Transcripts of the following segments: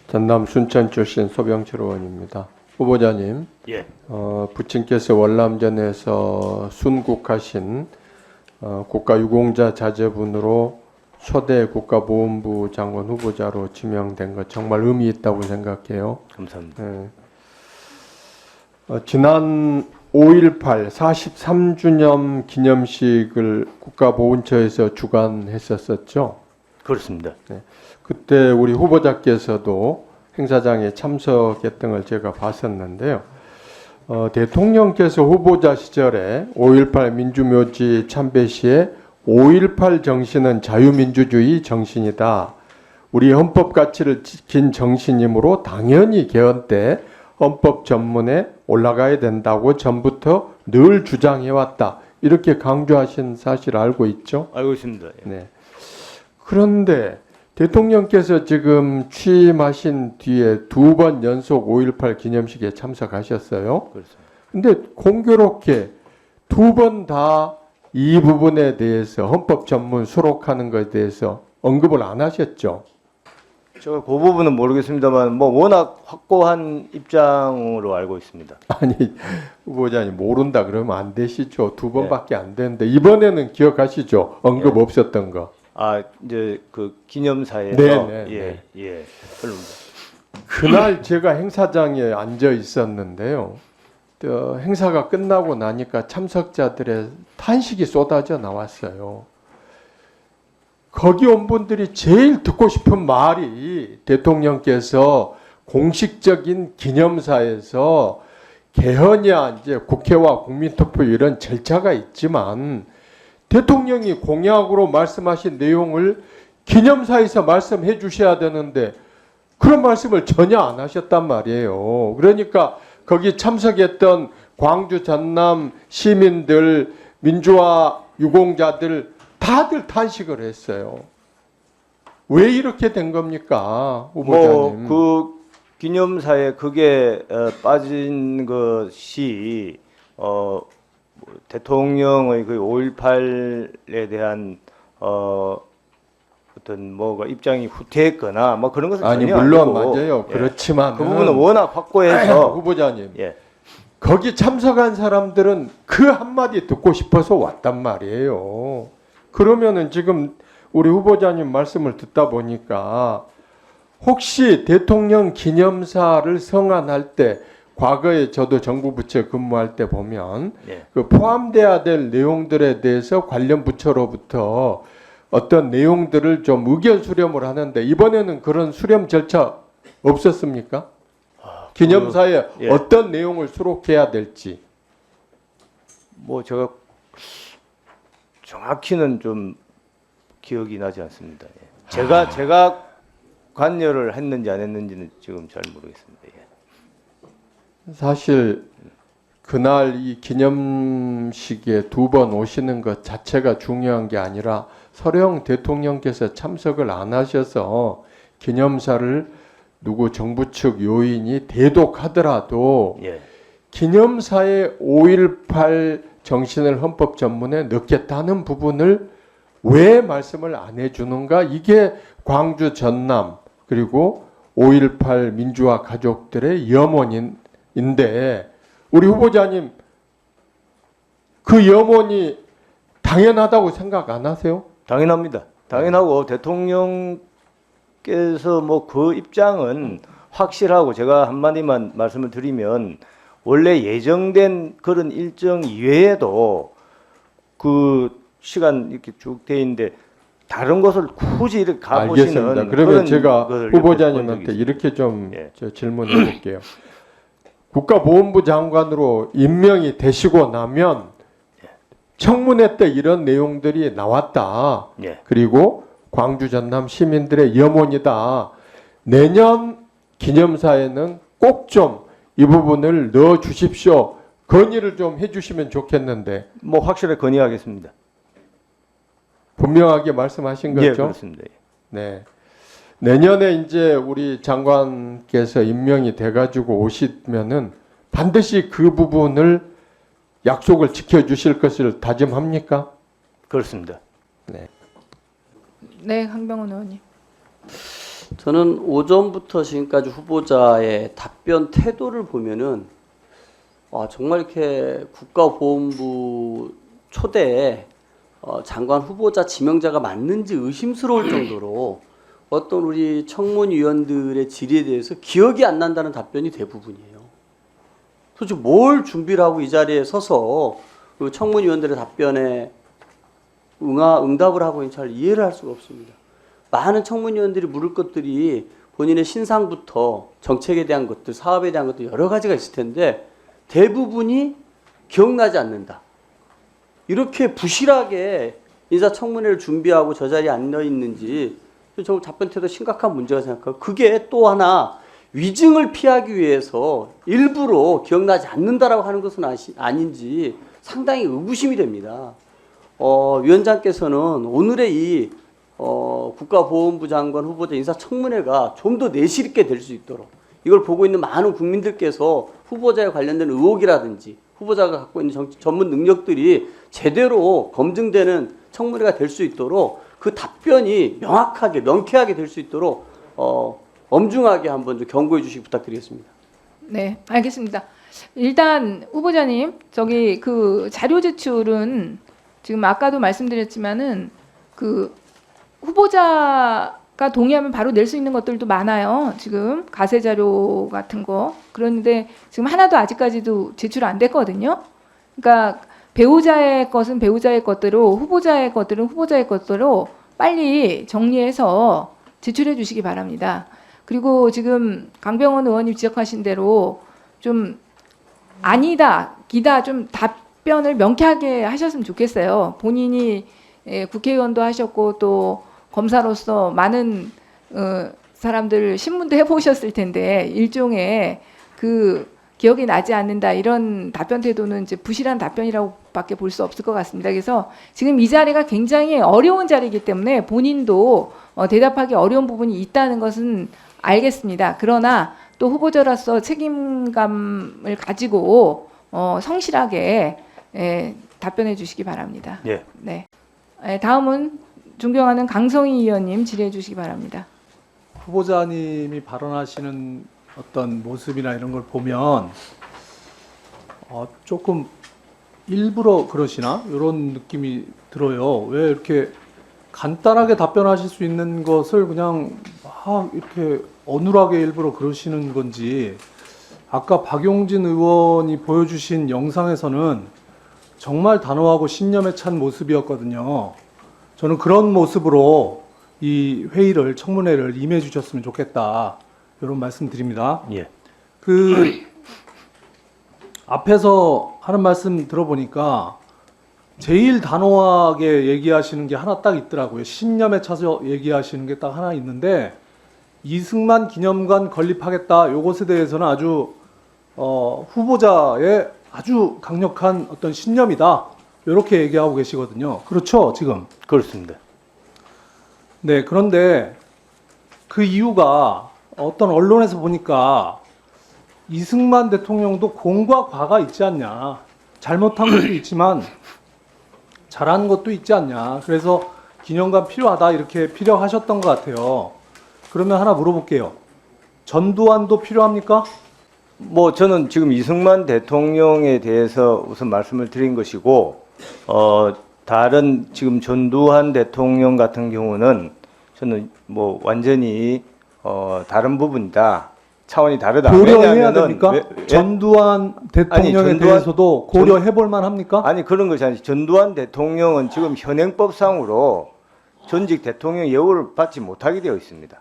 전남 순천 출신 소병철 의원입니다. 후보자님, 예. 부친께서 월남전에서 순국하신 국가유공자 자제분으로 초대 국가보훈부 장관 후보자로 지명된 것 정말 의미 있다고 생각해요. 감사합니다. 네. 지난 5.18 43주년 기념식을 국가보훈처에서 주관했었죠. 그렇습니다. 네. 그때 우리 후보자께서도 행사장에 참석했던 걸 제가 봤었는데요. 대통령께서 후보자 시절에 5.18 민주묘지 참배 시에 5.18 정신은 자유민주주의 정신이다. 우리 헌법 가치를 지킨 정신이므로 당연히 개헌 때 헌법 전문에 올라가야 된다고 전부터 늘 주장해왔다. 이렇게 강조하신 사실 알고 있죠? 알고 있습니다. 예. 네. 그런데 대통령께서 지금 취임하신 뒤에 2번 연속 5.18 기념식에 참석하셨어요. 그렇습니다. 근데 공교롭게 2번 다 이 부분에 대해서 헌법 전문 수록하는 것에 대해서 언급을 안 하셨죠. 제가 그 부분은 모르겠습니다만 뭐 워낙 확고한 입장으로 알고 있습니다. 아니 후보자님 모른다 그러면 안 되시죠. 2번밖에 안 되는데 이번에는 기억하시죠. 언급 네. 없었던 거. 아 이제 그 기념사에서 네. 예. 그렇습니다. 그날 제가 행사장에 앉아 있었는데요. 행사가 끝나고 나니까 참석자들의 탄식이 쏟아져 나왔어요. 거기 온 분들이 제일 듣고 싶은 말이 대통령께서 공식적인 기념사에서 개헌이야 이제 국회와 국민투표 이런 절차가 있지만 대통령이 공약으로 말씀하신 내용을 기념사에서 말씀해 주셔야 되는데 그런 말씀을 전혀 안 하셨단 말이에요. 그러니까 거기 참석했던 광주 전남 시민들 민주화 유공자들 다들 탄식을 했어요. 왜 이렇게 된 겁니까, 후보자님? 그 기념사에 그게 빠진 것이 대통령의 그 5.18에 대한 어떤 뭐가 입장이 후퇴했거나 뭐 그런 것은 아니 전혀 물론 아니고, 맞아요. 예. 그렇지만 그 부분은 워낙 확고해서 후보자님 예. 거기 참석한 사람들은 그 한마디 듣고 싶어서 왔단 말이에요. 그러면은 지금 우리 후보자님 말씀을 듣다 보니까 혹시 대통령 기념사를 성안할 때 과거에 저도 정부 부처 근무할 때 보면 예. 그 포함돼야 될 내용들에 대해서 관련 부처로부터 어떤 내용들을 좀 의견 수렴을 하는데 이번에는 그런 수렴 절차 없었습니까? 기념사에 예. 어떤 내용을 수록해야 될지. 뭐 제가 정확히는 좀 기억이 나지 않습니다. 예. 제가 관여를 했는지 안 했는지는 지금 잘 모르겠습니다. 예. 사실 그날 이 기념식에 2번 오시는 것 자체가 중요한 게 아니라 서령 대통령께서 참석을 안 하셔서 기념사를 누구 정부 측 요인이 대독하더라도 예. 기념사에 5.18 정신을 헌법 전문에 넣겠다는 부분을 왜 말씀을 안 해주는가? 이게 광주 전남 그리고 5.18 민주화 가족들의 염원인데 우리 후보자님 그 염원이 당연하다고 생각 안 하세요? 당연합니다. 당연하고 대통령께서 뭐 그 입장은 확실하고 제가 한마디만 말씀을 드리면 원래 예정된 그런 일정 이외에도 그 시간 이렇게 쭉 돼 있는데 다른 곳을 굳이 이렇게 가보시는 알겠습니다. 그러면 제가 걸 후보자님한테 이렇게 좀 예. 질문해 볼게요. 국가보훈부 장관으로 임명이 되시고 나면 청문회 때 이런 내용들이 나왔다. 예. 그리고 광주 전남 시민들의 염원이다. 내년 기념사에는 꼭 좀 이 부분을 넣어 주십시오. 건의를 좀 해주시면 좋겠는데 뭐 확실하게 건의하겠습니다. 분명하게 말씀하신 거죠? 예, 그렇습니다. 예. 네. 내년에 이제 우리 장관께서 임명이 돼가지고 오시면은 반드시 그 부분을 약속을 지켜주실 것을 다짐합니까? 그렇습니다. 네. 네, 강병훈 의원님. 저는 오전부터 지금까지 후보자의 답변 태도를 보면은 정말 이렇게 국가보훈부 초대에 장관 후보자 지명자가 맞는지 의심스러울 정도로 어떤 우리 청문위원들의 질의에 대해서 기억이 안 난다는 답변이 대부분이에요. 도대체 뭘 준비를 하고 이 자리에 서서 그 청문위원들의 답변에 응답을 하고 잘 이해를 할 수가 없습니다. 많은 청문위원들이 물을 것들이 본인의 신상부터 정책에 대한 것들, 사업에 대한 것들 여러 가지가 있을 텐데 대부분이 기억나지 않는다. 이렇게 부실하게 인사청문회를 준비하고 저 자리에 앉아 있는지 정말 답변 태도 심각한 문제가 생각하고, 그게 또 하나 위증을 피하기 위해서 일부러 기억나지 않는다라고 하는 것은 아닌지 상당히 의구심이 됩니다. 위원장께서는 오늘의 이 국가보훈부 장관 후보자 인사청문회가 좀 더 내실 있게 될 수 있도록, 이걸 보고 있는 많은 국민들께서 후보자에 관련된 의혹이라든지 후보자가 갖고 있는 전문 능력들이 제대로 검증되는 청문회가 될 수 있도록 그 답변이 명확하게 명쾌하게 될 수 있도록 엄중하게 한번 좀 경고해 주시기 부탁드리겠습니다. 네, 알겠습니다. 일단 후보자님, 저기 그 자료 제출은 지금 아까도 말씀드렸지만은 그 후보자가 동의하면 바로 낼 수 있는 것들도 많아요. 지금 가세 자료 같은 거. 그런데 지금 하나도 아직까지도 제출 안 됐거든요. 그러니까 배우자의 것은 배우자의 것대로, 후보자의 것들은 후보자의 것대로 빨리 정리해서 제출해 주시기 바랍니다. 그리고 지금 강병원 의원님 지적하신 대로 좀 아니다, 기다 좀 답변을 명쾌하게 하셨으면 좋겠어요. 본인이 국회의원도 하셨고 또 검사로서 많은 사람들 신문도 해보셨을 텐데 일종의 그 기억이 나지 않는다, 이런 답변 태도는 이제 부실한 답변이라고밖에 볼 수 없을 것 같습니다. 그래서 지금 이 자리가 굉장히 어려운 자리이기 때문에 본인도 대답하기 어려운 부분이 있다는 것은 알겠습니다. 그러나 또 후보자로서 책임감을 가지고 성실하게 답변해 주시기 바랍니다. 예. 네. 다음은 존경하는 강성희 의원님 질의해 주시기 바랍니다. 후보자님이 발언하시는 어떤 모습이나 이런 걸 보면 조금 일부러 그러시나 이런 느낌이 들어요. 왜 이렇게 간단하게 답변하실 수 있는 것을 그냥 막 이렇게 어눌하게 일부러 그러시는 건지. 아까 박용진 의원이 보여주신 영상에서는 정말 단호하고 신념에 찬 모습이었거든요. 저는 그런 모습으로 이 회의를, 청문회를 임해 주셨으면 좋겠다, 이런 말씀 드립니다. 예. 그 앞에서 하는 말씀 들어보니까 제일 단호하게 얘기하시는 게 하나 딱 있더라고요. 신념에 차서 얘기하시는 게 딱 하나 있는데, 이승만 기념관 건립하겠다, 요것에 대해서는 아주 후보자의 아주 강력한 어떤 신념이다, 이렇게 얘기하고 계시거든요. 그렇죠, 지금? 그렇습니다. 네, 그런데 그 이유가 어떤 언론에서 보니까 이승만 대통령도 공과 과가 있지 않냐, 잘못한 것도 있지만 잘한 것도 있지 않냐, 그래서 기념관 필요하다, 이렇게 필요하셨던 것 같아요. 그러면 하나 물어볼게요. 전두환도 필요합니까? 뭐 저는 지금 이승만 대통령에 대해서 우선 말씀을 드린 것이고, 다른 지금 전두환 대통령 같은 경우는 저는 뭐 완전히 다른 부분이다, 차원이 다르다. 고려해야 됩니까? 왜? 전두환 대통령에 대해서도 고려해볼 만합니까? 아니, 그런 것이 아니지. 전두환 대통령은 지금 현행법상으로 전직 대통령 예우를 받지 못하게 되어 있습니다.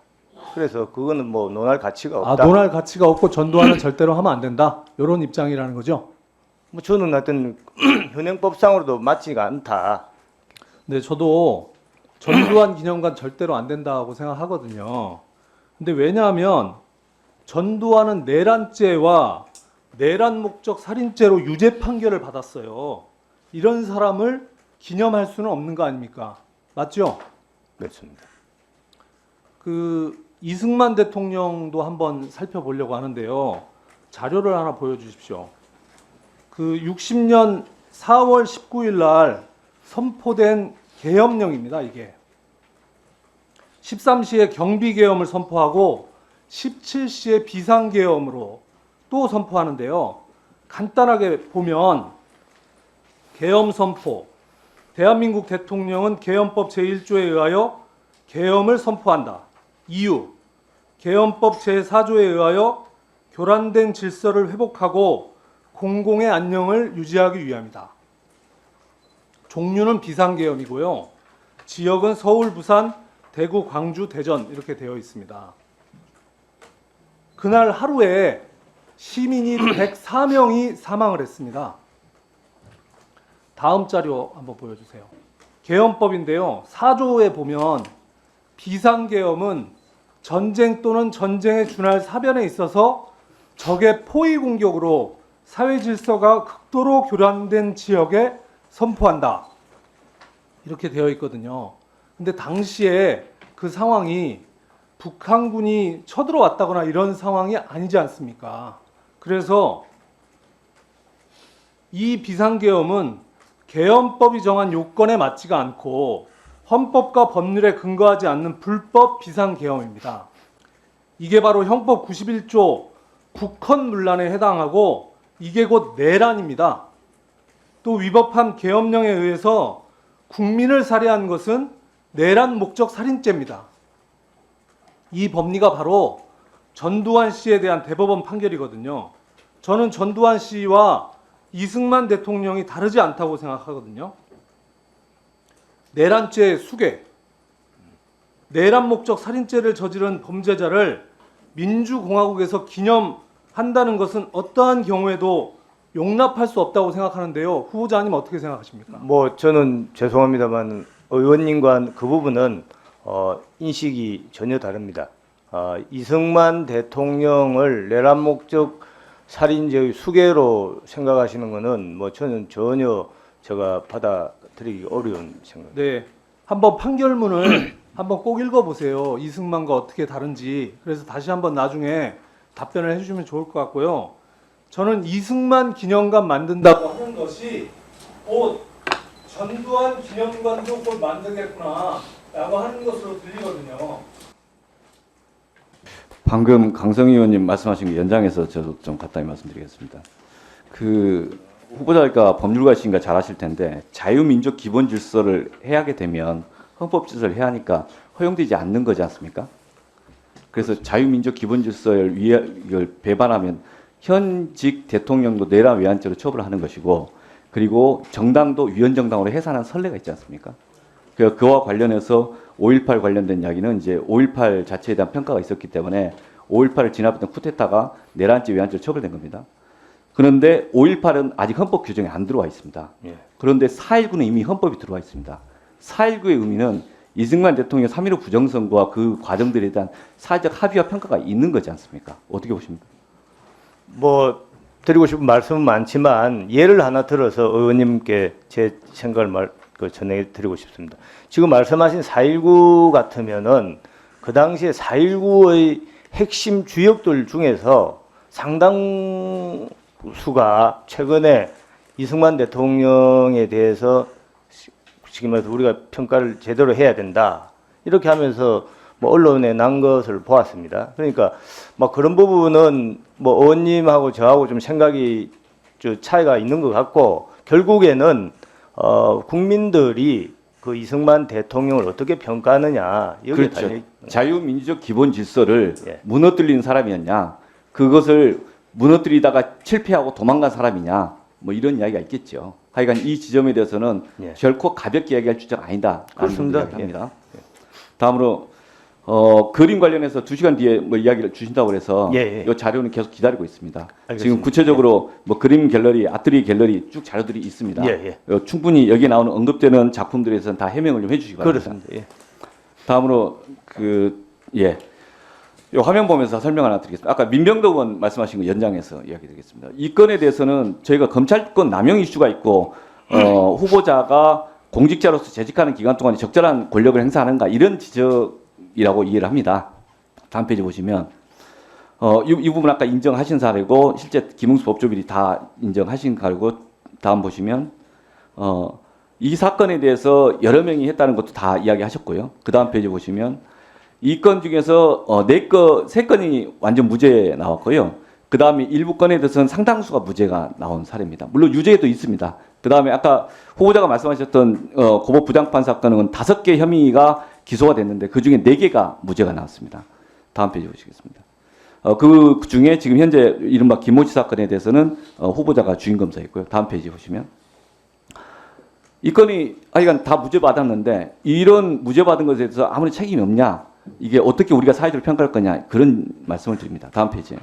그래서 그거는 뭐 논할 가치가 없다. 논할 가치가 없고 전두환은 절대로 하면 안 된다, 이런 입장이라는 거죠? 뭐 저는 하여튼 현행법상으로도 맞지가 않다. 네, 저도 전두환 기념관 절대로 안 된다고 생각하거든요. 근데 왜냐하면 전두환은 내란죄와 내란 목적 살인죄로 유죄 판결을 받았어요. 이런 사람을 기념할 수는 없는 거 아닙니까? 맞죠? 맞습니다. 그 이승만 대통령도 한번 살펴보려고 하는데요. 자료를 하나 보여주십시오. 그 60년 4월 19일 날 선포된 계엄령입니다, 이게. 13시에 경비계엄을 선포하고 17시에 비상계엄으로 또 선포하는데요. 간단하게 보면 계엄 선포, 대한민국 대통령은 계엄법 제1조에 의하여 계엄을 선포한다. 이유, 계엄법 제4조에 의하여 교란된 질서를 회복하고 공공의 안녕을 유지하기 위함이다. 종류는 비상계엄이고요. 지역은 서울, 부산, 대구, 광주, 대전 이렇게 되어 있습니다. 그날 하루에 시민이 104명이 사망을 했습니다. 다음 자료 한번 보여주세요. 계엄법인데요. 4조에 보면 비상계엄은 전쟁 또는 전쟁에 준할 사변에 있어서 적의 포위 공격으로 사회 질서가 극도로 교란된 지역에 선포한다. 이렇게 되어 있거든요. 근데 당시에 그 상황이 북한군이 쳐들어왔다거나 이런 상황이 아니지 않습니까? 그래서 이 비상계엄은 계엄법이 정한 요건에 맞지가 않고 헌법과 법률에 근거하지 않는 불법 비상계엄입니다. 이게 바로 형법 91조 국헌문란에 해당하고 이게 곧 내란입니다. 또 위법한 계엄령에 의해서 국민을 살해한 것은 내란 목적 살인죄입니다. 이 법리가 바로 전두환 씨에 대한 대법원 판결이거든요. 저는 전두환 씨와 이승만 대통령이 다르지 않다고 생각하거든요. 내란죄 수괴, 내란 목적 살인죄를 저지른 범죄자를 민주공화국에서 기념한다는 것은 어떠한 경우에도 용납할 수 없다고 생각하는데요. 후보자님 어떻게 생각하십니까? 뭐 저는 죄송합니다만 의원님과 그 부분은 인식이 전혀 다릅니다. 이승만 대통령을 내란 목적 살인죄의 수괴로 생각하시는 것은 뭐 저는 전혀 제가 받아들이기 어려운 생각. 네, 한번 판결문을 한번 꼭 읽어보세요. 이승만과 어떻게 다른지. 그래서 다시 한번 나중에 답변을 해주시면 좋을 것 같고요. 저는 이승만 기념관 만든다고 하는 것이 곧 전두환 기념관도 곧 만들겠구나라고 하는 것으로 들리거든요. 방금 강성희 의원님 말씀하신 거 연장해서 저도 좀 간단히 말씀드리겠습니다. 그 후보자가 법률가이신가 잘 아실 텐데 자유민족 기본 질서를 해하게 되면 헌법 질서를 해하니까 허용되지 않는 거지 않습니까? 그래서 자유민족 기본 질서를 배반하면 현직 대통령도 내란 외환죄로 처벌하는 것이고 그리고 정당도 위헌정당으로 해산한 선례가 있지 않습니까? 그와 관련해서 5.18 관련된 이야기는 이제 5.18 자체에 대한 평가가 있었기 때문에 5.18을 진압했던 쿠데타가 내란죄 외환죄로 처벌된 겁니다. 그런데 5.18은 아직 헌법 규정에 안 들어와 있습니다. 예. 그런데 4.19는 이미 헌법이 들어와 있습니다. 4.19의 의미는 이승만 대통령 3.15 부정선거와 그 과정들에 대한 사회적 합의와 평가가 있는 거지 않습니까? 어떻게 보십니까? 뭐 드리고 싶은 말씀은 많지만 예를 하나 들어서 의원님께 제 생각을 전해드리고 싶습니다. 지금 말씀하신 4.19 같으면은 그 당시에 4.19의 핵심 주역들 중에서 상당수가 최근에 이승만 대통령에 대해서 지금 말해서 우리가 평가를 제대로 해야 된다. 이렇게 하면서 뭐 언론에 난 것을 보았습니다. 그러니까 뭐 그런 부분은 뭐 의원님하고 저하고 좀 생각이 좀 차이가 있는 것 같고 결국에는 국민들이 그 이승만 대통령을 어떻게 평가하느냐 여기에 그렇죠. 달려 자유민주적 기본 질서를 예. 무너뜨리는 사람이었냐, 그것을 무너뜨리다가 실패하고 도망간 사람이냐, 뭐 이런 이야기가 있겠죠. 하여간 이 지점에 대해서는 예. 결코 가볍게 이야기할 주제가 아니다. 그렇습니다. 합니다. 다음으로 그림 관련해서 2시간 뒤에 뭐 이야기를 주신다고 해서 예, 예. 이 자료는 계속 기다리고 있습니다. 알겠습니다. 지금 구체적으로 뭐 그림 갤러리, 아트리에 갤러리 쭉 자료들이 있습니다. 예, 충분히 여기 나오는 언급되는 작품들에서는 다 해명을 좀 해주시기 바랍니다. 그렇습니다. 예. 다음으로 요 화면 보면서 설명 하나 드리겠습니다. 아까 민병덕 의원 말씀하신 거 연장해서 이야기 드리겠습니다. 이 건에 대해서는 저희가 검찰권 남용 이슈가 있고 후보자가 공직자로서 재직하는 기간 동안에 적절한 권력을 행사하는가 이런 지적이라고 이해를 합니다. 다음 페이지 보시면 이 부분 아까 인정하신 사례고 실제 김웅수 법조비리 다 인정하신 사례고 다음 보시면 이 사건에 대해서 여러 명이 했다는 것도 다 이야기하셨고요. 그 다음 페이지 보시면 이 건 중에서 3건이 완전 무죄 나왔고요. 그 다음에 일부 건에 대해서는 상당수가 무죄가 나온 사례입니다. 물론 유죄도 있습니다. 그 다음에 아까 후보자가 말씀하셨던 고법 부당판 사건은 5개 혐의가 기소가 됐는데 그 중에 4개가 무죄가 나왔습니다. 다음 페이지 보시겠습니다. 그 중에 지금 현재 이른바 김모씨 사건에 대해서는 후보자가 주인검사였고요. 다음 페이지 보시면 이 건이 하여간 다 무죄 받았는데 이런 무죄 받은 것에 대해서 아무리 책임이 없냐, 이게 어떻게 우리가 사회적으로 평가할 거냐, 그런 말씀을 드립니다. 다음 페이지.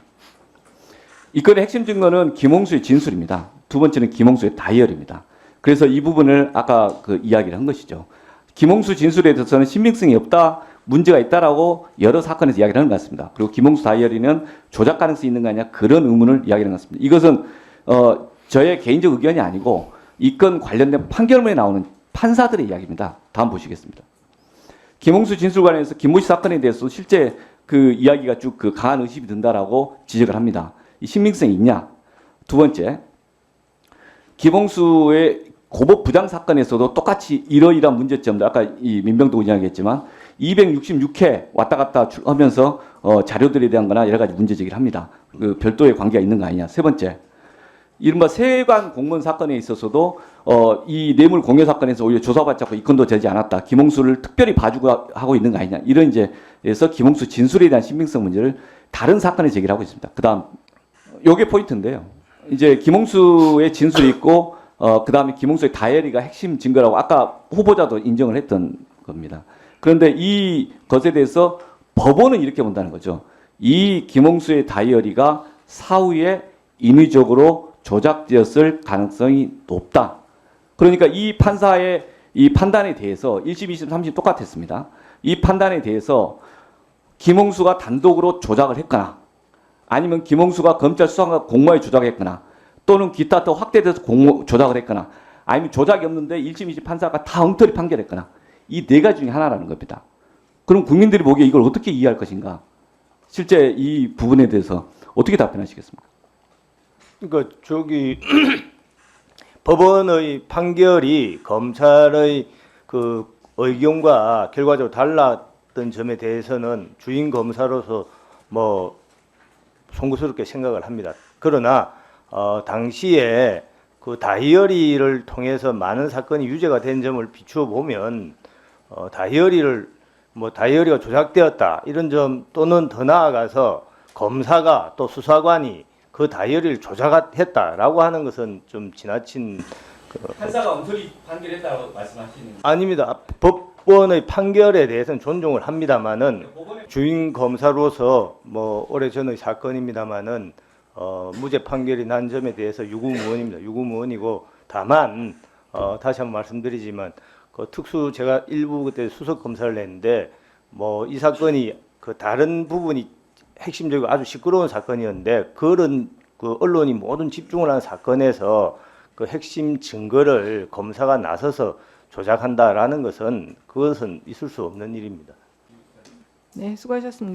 이 건의 핵심 증거는 김홍수의 진술입니다. 두 번째는 김홍수의 다이어리입니다. 그래서 이 부분을 아까 그 이야기를 한 것이죠. 김홍수 진술에 대해서는 신빙성이 없다, 문제가 있다라고 여러 사건에서 이야기를 하는 것 같습니다. 그리고 김홍수 다이어리는 조작 가능성이 있는 거 아니냐, 그런 의문을 이야기하는 것 같습니다. 이것은 저의 개인적 의견이 아니고 이 건 관련된 판결문에 나오는 판사들의 이야기입니다. 다음 보시겠습니다. 김홍수 진술 관련해서 김모씨 사건에 대해서 실제 그 이야기가 쭉 그 강한 의심이 든다라고 지적을 합니다. 이 신빙성이 있냐? 두 번째, 김홍수의 고법 부당 사건에서도 똑같이 이러이러한 문제점들, 아까 이 민병도 이야기했지만 266회 왔다 갔다 하면서 자료들에 대한 거나 여러 가지 문제 제기를 합니다. 그 별도의 관계가 있는 거 아니냐. 세 번째, 이른바 세관 공무원 사건에 있어서도 이 뇌물 공여 사건에서 오히려 조사받지 않고 입건도 되지 않았다. 김홍수를 특별히 봐주고 하고 있는 거 아니냐. 이런 이제에서 김홍수 진술에 대한 신빙성 문제를 다른 사건에 제기를 하고 있습니다. 그다음 요게 포인트인데요. 이제 김홍수의 진술이 있고 그다음에 김홍수의 다이어리가 핵심 증거라고 아까 후보자도 인정을 했던 겁니다. 그런데 이 것에 대해서 법원은 이렇게 본다는 거죠. 이 김홍수의 다이어리가 사후에 인위적으로 조작되었을 가능성이 높다. 그러니까 이 판사의 이 판단에 대해서 1심, 2심, 3심 똑같았습니다. 이 판단에 대해서 김홍수가 단독으로 조작을 했거나 아니면 김홍수가 검찰 수사관 공모에 조작했거나 또는 기타 더 확대돼서 조작을 했거나 아니면 조작이 없는데 1심, 2심 판사가 다 엉터리 판결했거나 이 4가지 중에 하나라는 겁니다. 그럼 국민들이 보기에 이걸 어떻게 이해할 것인가? 실제 이 부분에 대해서 어떻게 답변하시겠습니까? 그러니까 법원의 판결이 검찰의 그 의견과 결과적으로 달랐던 점에 대해서는 주인 검사로서 뭐 송구스럽게 생각을 합니다. 그러나 당시에 그 다이어리를 통해서 많은 사건이 유죄가 된 점을 비추어 보면 다이어리가 조작되었다 이런 점 또는 더 나아가서 검사가 또 수사관이 그 다이어리를 조작했다라고 하는 것은 좀 지나친 판사가 엉터리 판결했다고 말씀하시는 아닙니다. 법원의 판결에 대해서는 존중을 합니다만은 주인 검사로서 뭐 오래전의 사건입니다만은 무죄 판결이 난 점에 대해서 유구무원입니다. 유구무원이고 다만 다시 한번 말씀드리지만 그 제가 일부 그때 수석 검사를 했는데 뭐 이 사건이 그 다른 부분이 핵심적이고 아주 시끄러운 사건이었는데 그런 그 언론이 모든 집중을 한 사건에서 그 핵심 증거를 검사가 나서서 조작한다라는 것은 그것은 있을 수 없는 일입니다. 네, 수고하셨습니다.